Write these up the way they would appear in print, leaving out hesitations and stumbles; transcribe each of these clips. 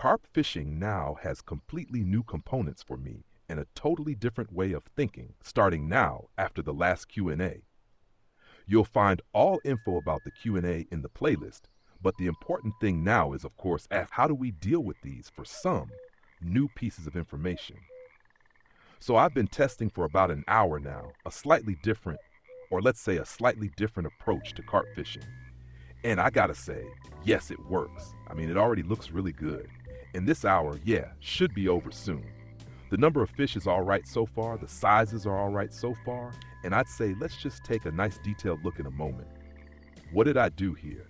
Carp fishing now has completely new components for me and a totally different way of thinking starting now after the last Q&A. You'll find all info about the Q&A in the playlist, but the important thing now is, of course, how do we deal with these for some new pieces of information? So I've been testing for about an hour now, a slightly different, or let's say a slightly different approach to carp fishing. And I gotta say, yes, it works. I mean, it already looks really good. And this hour, yeah, should be over soon. The number of fish is all right so far, the sizes are all right so far, and I'd say let's just take a nice detailed look in a moment. What did I do here?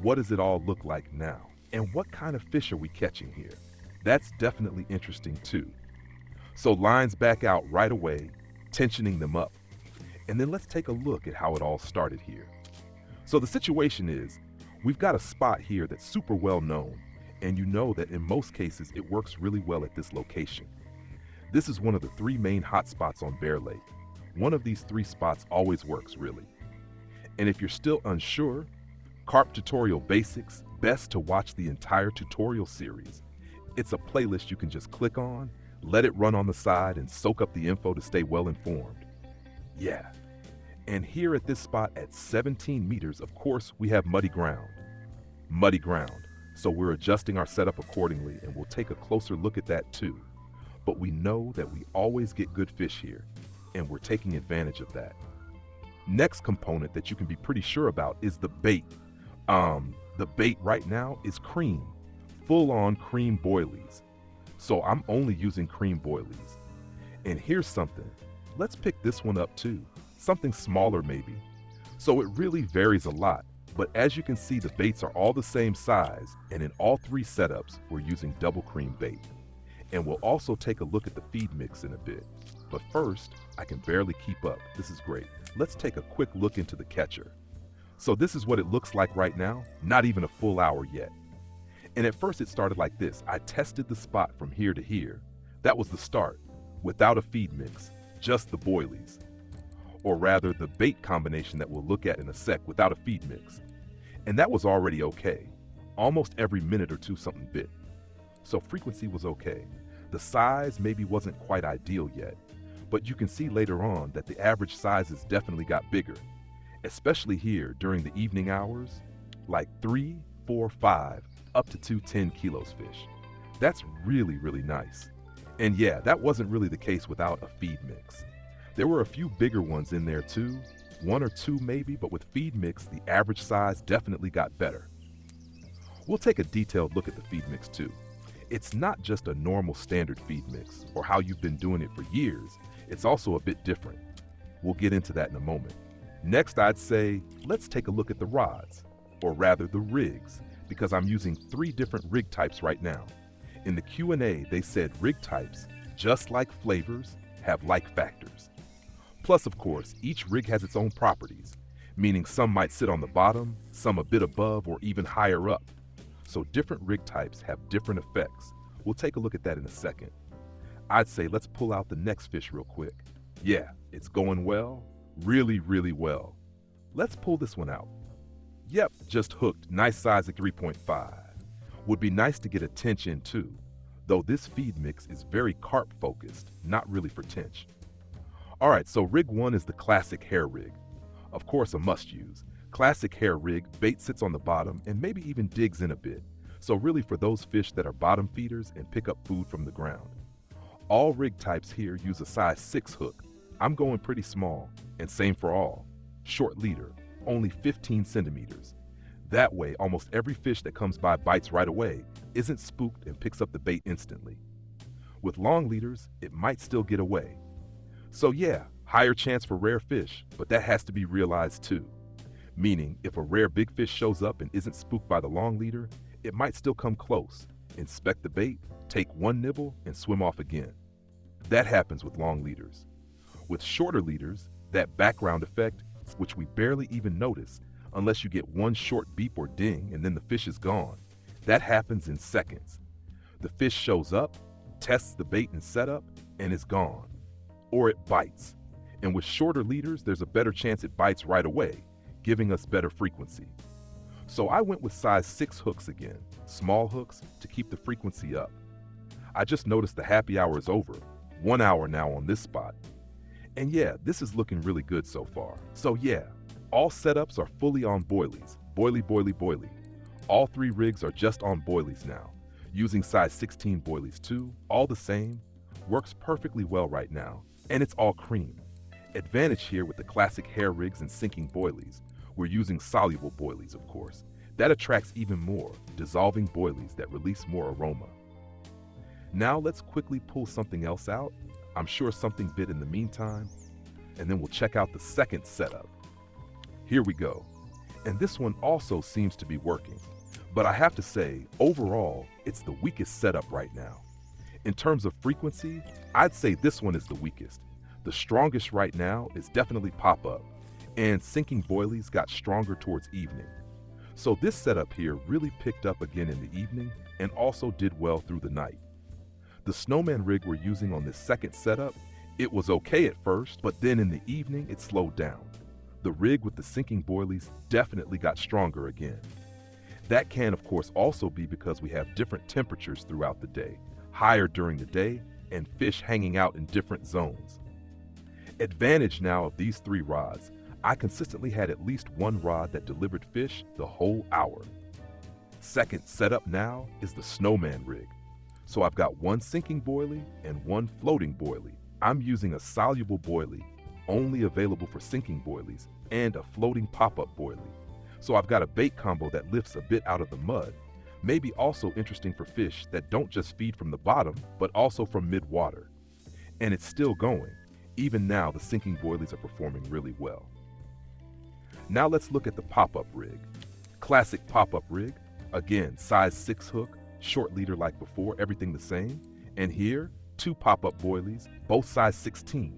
What does it all look like now? And what kind of fish are we catching here? That's definitely interesting too. So lines back out right away, tensioning them up. And then let's take a look at how it all started here. So the situation is, we've got a spot here that's super well known, and you know that in most cases it works really well at this location. This is one of the 3 main hot spots on Bear Lake. One of these 3 spots always works really. And if you're still unsure, Carp Tutorial Basics, best to watch the entire tutorial series. It's a playlist you can just click on, let it run on the side, and soak up the info to stay well informed. Yeah. And here at this spot at 17 meters, of course, we have muddy ground. Muddy ground. So we're adjusting our setup accordingly, and we'll take a closer look at that too. But we know that we always get good fish here, and we're taking advantage of that. Next component that you can be pretty sure about is the bait. The bait right now is cream, full-on cream boilies. So I'm only using cream boilies. And here's something. Let's pick this one up too. Something smaller maybe. So it really varies a lot, but as you can see, the baits are all the same size, and in all 3 setups, we're using double cream bait. And we'll also take a look at the feed mix in a bit. But first, I can barely keep up. This is great. Let's take a quick look into the catcher. So this is what it looks like right now, not even a full hour yet. And at first it started like this. I tested the spot from here to here. That was the start, without a feed mix, just the boilies. Or rather, the bait combination that we'll look at in a sec without a feed mix. And that was already okay. Almost every minute or two something bit. So frequency was okay. The size maybe wasn't quite ideal yet, but you can see later on that the average sizes definitely got bigger, especially here during the evening hours, like 3, 4, 5, up to 2 10 kilos fish. That's really, really nice. And yeah, that wasn't really the case without a feed mix. There were a few bigger ones in there too, 1 or 2 maybe, but with feed mix, the average size definitely got better. We'll take a detailed look at the feed mix too. It's not just a normal standard feed mix or how you've been doing it for years. It's also a bit different. We'll get into that in a moment. Next, I'd say, let's take a look at the rods, or rather the rigs, because I'm using 3 different rig types right now. In the Q&A, they said rig types, just like flavors, have like factors. Plus, of course, each rig has its own properties, meaning some might sit on the bottom, some a bit above, or even higher up. So different rig types have different effects. We'll take a look at that in a second. I'd say let's pull out the next fish real quick. Yeah, it's going well, really, really well. Let's pull this one out. Yep, just hooked, nice size at 3.5. Would be nice to get a tench in too, though this feed mix is very carp focused, not really for tench. All right, so rig 1 is the classic hair rig. Of course, a must use. Classic hair rig, bait sits on the bottom and maybe even digs in a bit. So really for those fish that are bottom feeders and pick up food from the ground. All rig types here use a size 6 hook. I'm going pretty small, and same for all. Short leader, only 15 centimeters. That way, almost every fish that comes by bites right away, isn't spooked and picks up the bait instantly. With long leaders, it might still get away. So yeah, higher chance for rare fish, but that has to be realized too. Meaning, if a rare big fish shows up and isn't spooked by the long leader, it might still come close, inspect the bait, take 1 nibble, and swim off again. That happens with long leaders. With shorter leaders, that background effect, which we barely even notice, unless you get 1 short beep or ding and then the fish is gone, that happens in seconds. The fish shows up, tests the bait and setup, and is gone. Or it bites. And with shorter leaders, there's a better chance it bites right away, giving us better frequency. So I went with size 6 hooks again. small hooks to keep the frequency up. I just noticed the happy hour is over. 1 hour now on this spot. And yeah, this is looking really good so far. So yeah, all setups are fully on boilies. Boilie, boilie, boilie. All 3 rigs are just on boilies now. Using size 16 boilies too, all the same. Works perfectly well right now. And it's all cream. Advantage here with the classic hair rigs and sinking boilies. We're using soluble boilies, of course. That attracts even more, dissolving boilies that release more aroma. Now let's quickly pull something else out. I'm sure something bit in the meantime, and then we'll check out the second setup. Here we go. And this one also seems to be working. But I have to say, overall, it's the weakest setup right now. In terms of frequency, I'd say this one is the weakest. The strongest right now is definitely pop-up, and sinking boilies got stronger towards evening. So this setup here really picked up again in the evening and also did well through the night. The snowman rig we're using on this second setup, it was okay at first, but then in the evening it slowed down. The rig with the sinking boilies definitely got stronger again. That can of course also be because we have different temperatures throughout the day, higher during the day, and fish hanging out in different zones. Advantage now of these 3 rods, I consistently had at least 1 rod that delivered fish the whole hour. Second setup now is the snowman rig. So I've got 1 sinking boilie and 1 floating boilie. I'm using a soluble boilie, only available for sinking boilies, and a floating pop-up boilie. So I've got a bait combo that lifts a bit out of the mud, maybe also interesting for fish that don't just feed from the bottom, but also from mid-water. And it's still going. Even now, the sinking boilies are performing really well. Now let's look at the pop-up rig. Classic pop-up rig, again, size 6 hook, short leader like before, everything the same. And here, 2 pop-up boilies, both size 16.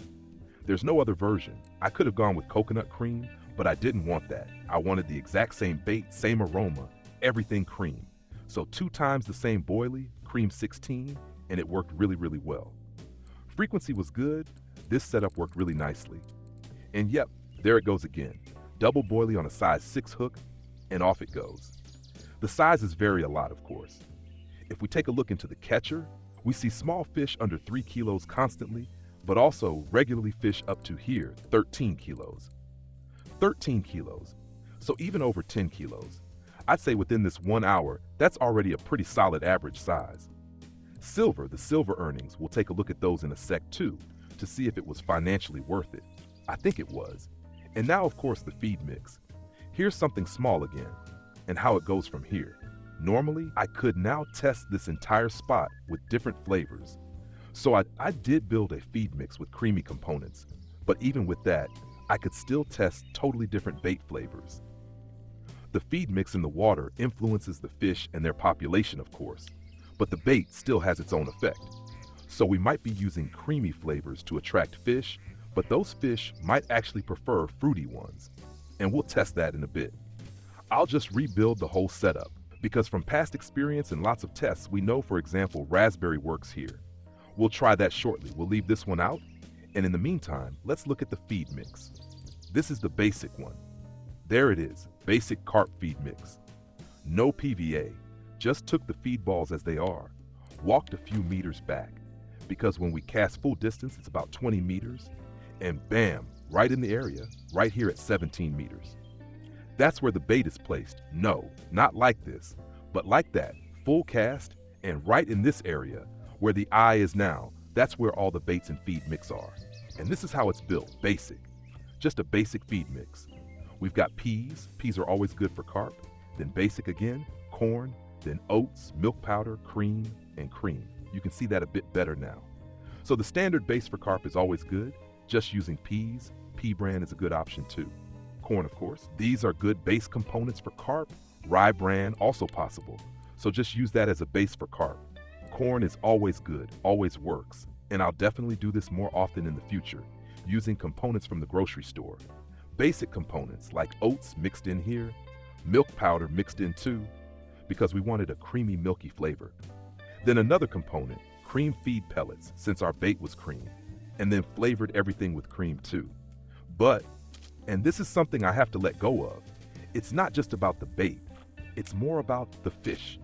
There's no other version. I could have gone with coconut cream, but I didn't want that. I wanted the exact same bait, same aroma, everything cream. So 2 times the same boilie, cream 16, and it worked really, really well. Frequency was good. This setup worked really nicely. And yep, there it goes again. Double boilie on a size 6 hook, and off it goes. The sizes vary a lot, of course. If we take a look into the catcher, we see small fish under 3 kilos constantly, but also regularly fish up to here, 13 kilos. 13 kilos, so even over 10 kilos. I'd say within this 1 hour, that's already a pretty solid average size. Silver, the silver earnings, we'll take a look at those in a sec too, to see if it was financially worth it. I think it was. And now of course the feed mix. Here's something small again, and how it goes from here. Normally, I could now test this entire spot with different flavors. So I did build a feed mix with creamy components, but even with that, I could still test totally different bait flavors. The feed mix in the water influences the fish and their population, of course, but the bait still has its own effect. So we might be using creamy flavors to attract fish, but those fish might actually prefer fruity ones. And we'll test that in a bit. I'll just rebuild the whole setup, because from past experience and lots of tests, we know, for example, raspberry works here. We'll try that shortly. We'll leave this one out. And in the meantime, let's look at the feed mix. This is the basic one. There it is, basic carp feed mix. No PVA, just took the feed balls as they are, walked a few meters back, because when we cast full distance, it's about 20 meters, and bam, right in the area, right here at 17 meters. That's where the bait is placed. No, not like this, but like that, full cast, and right in this area, where the eye is now, that's where all the baits and feed mix are. And this is how it's built, basic. Just a basic feed mix. We've got peas are always good for carp, then basic again, corn, then oats, milk powder, cream, and cream. You can see that a bit better now. So the standard base for carp is always good, just using peas. Pea bran is a good option too. Corn, of course. These are good base components for carp. Rye bran, also possible. So just use that as a base for carp. Corn is always good, always works. And I'll definitely do this more often in the future, using components from the grocery store. Basic components like oats mixed in here, milk powder mixed in too, because we wanted a creamy, milky flavor. Then another component, cream feed pellets, since our bait was cream, and then flavored everything with cream too. But, and this is something I have to let go of, it's not just about the bait, it's more about the fish.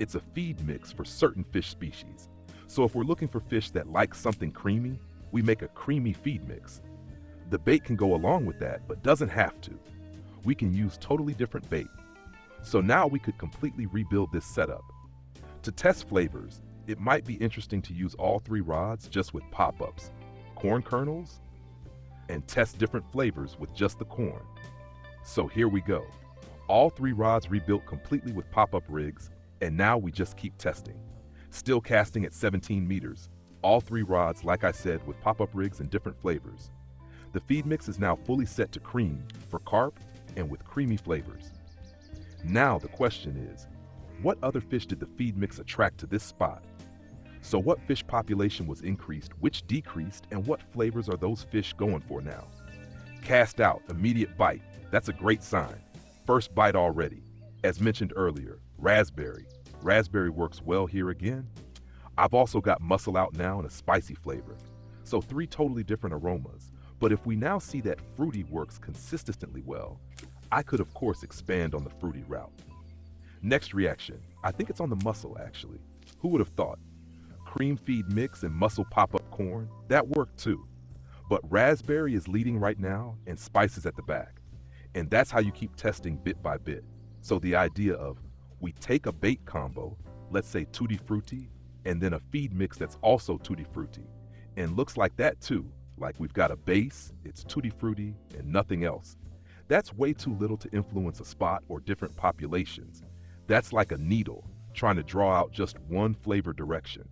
It's a feed mix for certain fish species. So if we're looking for fish that like something creamy, we make a creamy feed mix. The bait can go along with that, but doesn't have to. We can use totally different bait. So now we could completely rebuild this setup. To test flavors, it might be interesting to use all 3 rods just with pop-ups, corn kernels, and test different flavors with just the corn. So here we go. All 3 rods rebuilt completely with pop-up rigs, and now we just keep testing. Still casting at 17 meters. All 3 rods, like I said, with pop-up rigs and different flavors. The feed mix is now fully set to cream for carp and with creamy flavors. Now the question is, what other fish did the feed mix attract to this spot? So what fish population was increased, which decreased, and what flavors are those fish going for now? Cast out, immediate bite. That's a great sign. First bite already. As mentioned earlier, raspberry. Raspberry works well here again. I've also got mussel out now in a spicy flavor. So 3 totally different aromas. But if we now see that fruity works consistently well, I could of course expand on the fruity route. Next reaction, I think it's on the mussel actually. Who would have thought? Cream feed mix and mussel pop-up corn, that worked too. But raspberry is leading right now and spice is at the back. And that's how you keep testing bit by bit. So the idea of we take a bait combo, let's say tutti frutti, and then a feed mix that's also tutti frutti. And looks like that too, like we've got a base, it's tutti frutti, and nothing else. That's way too little to influence a spot or different populations. That's like a needle trying to draw out just one flavor direction.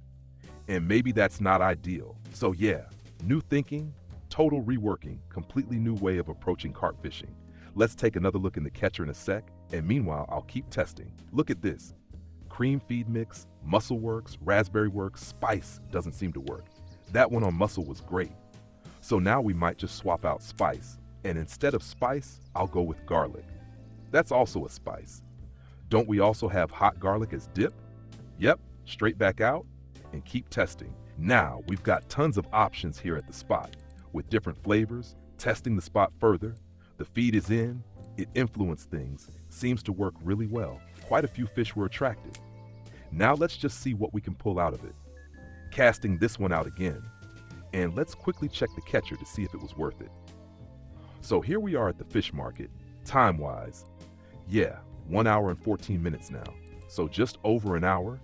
And maybe that's not ideal. So yeah, new thinking, total reworking, completely new way of approaching carp fishing. Let's take another look in the catcher in a sec, and meanwhile, I'll keep testing. Look at this. Cream feed mix, mussel works, raspberry works, spice doesn't seem to work. That one on mussel was great. So now we might just swap out spice, and instead of spice, I'll go with garlic. That's also a spice. Don't we also have hot garlic as dip? Yep, straight back out, and keep testing. Now we've got tons of options here at the spot, with different flavors, testing the spot further. The feed is in, it influenced things, seems to work really well. Quite a few fish were attracted. Now let's just see what we can pull out of it. Casting this one out again, and let's quickly check the catcher to see if it was worth it. So here we are at the fish market, time-wise. Yeah, 1 hour and 14 minutes now, so just over an hour,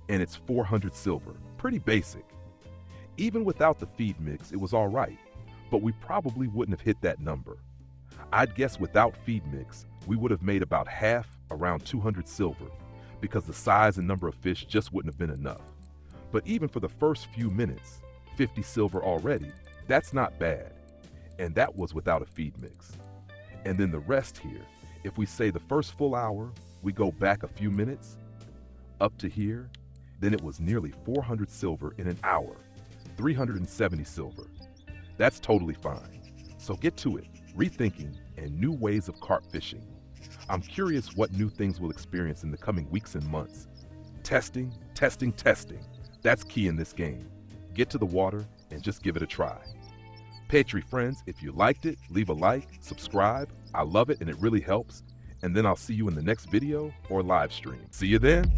and it's 400 silver, pretty basic. Even without the feed mix, it was all right, but we probably wouldn't have hit that number. I'd guess without feed mix, we would have made about half, around 200 silver, because the size and number of fish just wouldn't have been enough. But even for the first few minutes, 50 silver already, that's not bad. And that was without a feed mix. And then the rest here, if we say the first full hour, we go back a few minutes, up to here, then it was nearly 400 silver in an hour, 370 silver. That's totally fine. So get to it, rethinking, and new ways of carp fishing. I'm curious what new things we'll experience in the coming weeks and months. Testing, testing, testing. That's key in this game. Get to the water and just give it a try. Petri friends, if you liked it, leave a like, subscribe. I love it and it really helps. And then I'll see you in the next video or live stream. See you then.